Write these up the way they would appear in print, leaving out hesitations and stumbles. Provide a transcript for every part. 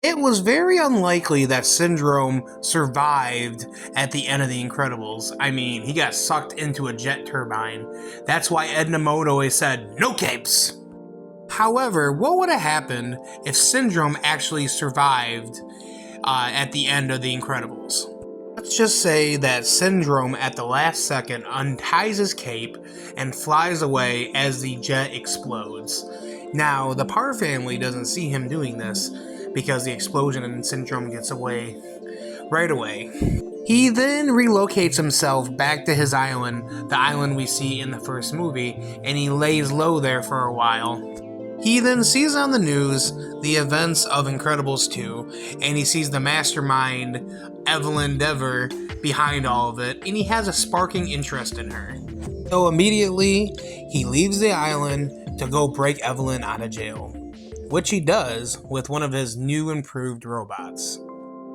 It was very unlikely that Syndrome survived at the end of The Incredibles. I mean, he got sucked into a jet turbine. That's why Edna Mode always said, "No capes!" However, what would have happened if Syndrome actually survived at the end of The Incredibles? Let's just say that Syndrome at the last second unties his cape and flies away as the jet explodes. Now, the Parr family doesn't see him doing this because the explosion and Syndrome gets away right away. He then relocates himself back to his island, the island we see in the first movie, and he lays low there for a while. He then sees on the news the events of Incredibles 2, and he sees the mastermind, Evelyn Dever, behind all of it, and he has a sparking interest in her. So immediately, he leaves the island to go break Evelyn out of jail, which he does with one of his new improved robots.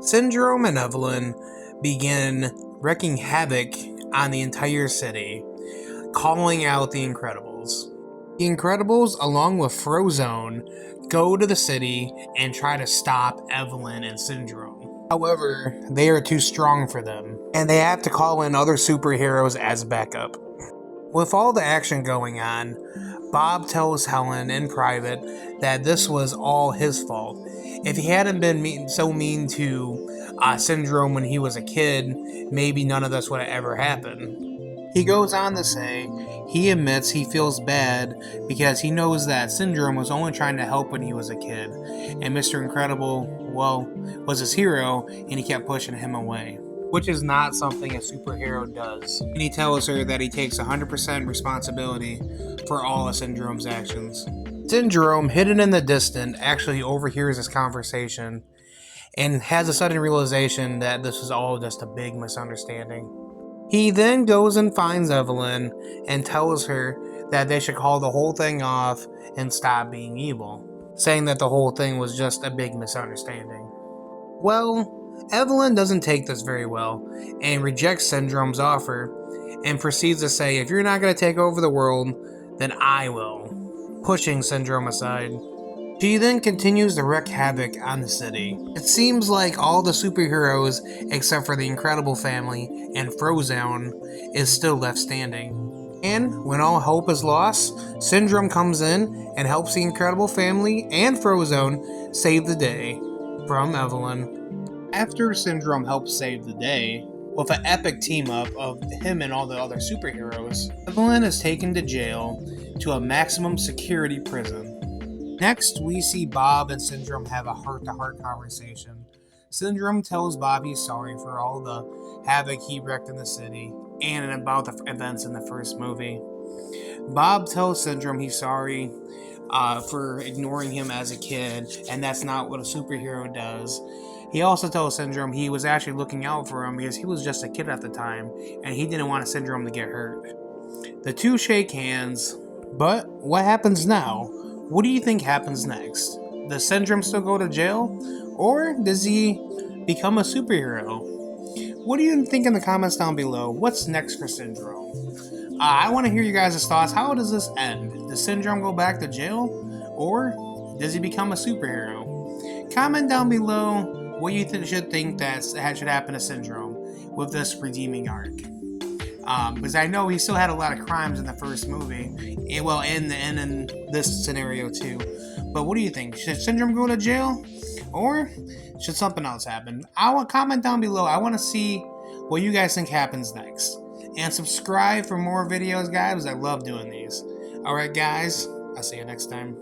Syndrome and Evelyn begin wreaking havoc on the entire city, calling out the Incredibles. The Incredibles, along with Frozone, go to the city and try to stop Evelyn and Syndrome. However, they are too strong for them, and they have to call in other superheroes as backup. With all the action going on, Bob tells Helen in private that this was all his fault. If he hadn't been so mean to Syndrome when he was a kid, maybe none of this would have ever happened. He goes on to say he admits he feels bad because he knows that Syndrome was only trying to help when he was a kid, and Mr. Incredible, well, was his hero, and he kept pushing him away, which is not something a superhero does. And he tells her that he takes 100% responsibility for all of Syndrome's actions. Syndrome, hidden in the distance, actually overhears this conversation and has a sudden realization that this was all just a big misunderstanding. He then goes and finds Evelyn and tells her that they should call the whole thing off and stop being evil, saying that the whole thing was just a big misunderstanding. Well, Evelyn doesn't take this very well and rejects Syndrome's offer and proceeds to say, "If you're not going to take over the world, then I will," pushing Syndrome aside. She then continues to wreak havoc on the city. It seems like all the superheroes, except for the Incredible family and Frozone, is still left standing. And when all hope is lost, Syndrome comes in and helps the Incredible family and Frozone save the day from Evelyn. After Syndrome helps save the day, with an epic team up of him and all the other superheroes, Evelyn is taken to jail to a maximum security prison. Next, we see Bob and Syndrome have a heart-to-heart conversation. Syndrome tells Bob he's sorry for all the havoc he wreaked in the city and about the events in the first movie. Bob tells Syndrome he's sorry for ignoring him as a kid, and that's not what a superhero does. He also tells Syndrome he was actually looking out for him because he was just a kid at the time, and he didn't want Syndrome to get hurt. The two shake hands, but what happens now? What do you think happens next? Does Syndrome still go to jail? Or does he become a superhero? What do you think in the comments down below? What's next for Syndrome? I want to hear you guys' thoughts. How does this end? Does Syndrome go back to jail? Or does he become a superhero? Comment down below what you should think that should happen to Syndrome with this redeeming arc. Because I know he still had a lot of crimes in the first movie, and in this scenario too. But what do you think? Should Syndrome go to jail, or should something else happen? I want comment down below. I want to see what you guys think happens next, and subscribe for more videos, guys. I love doing these. All right, guys. I'll see you next time.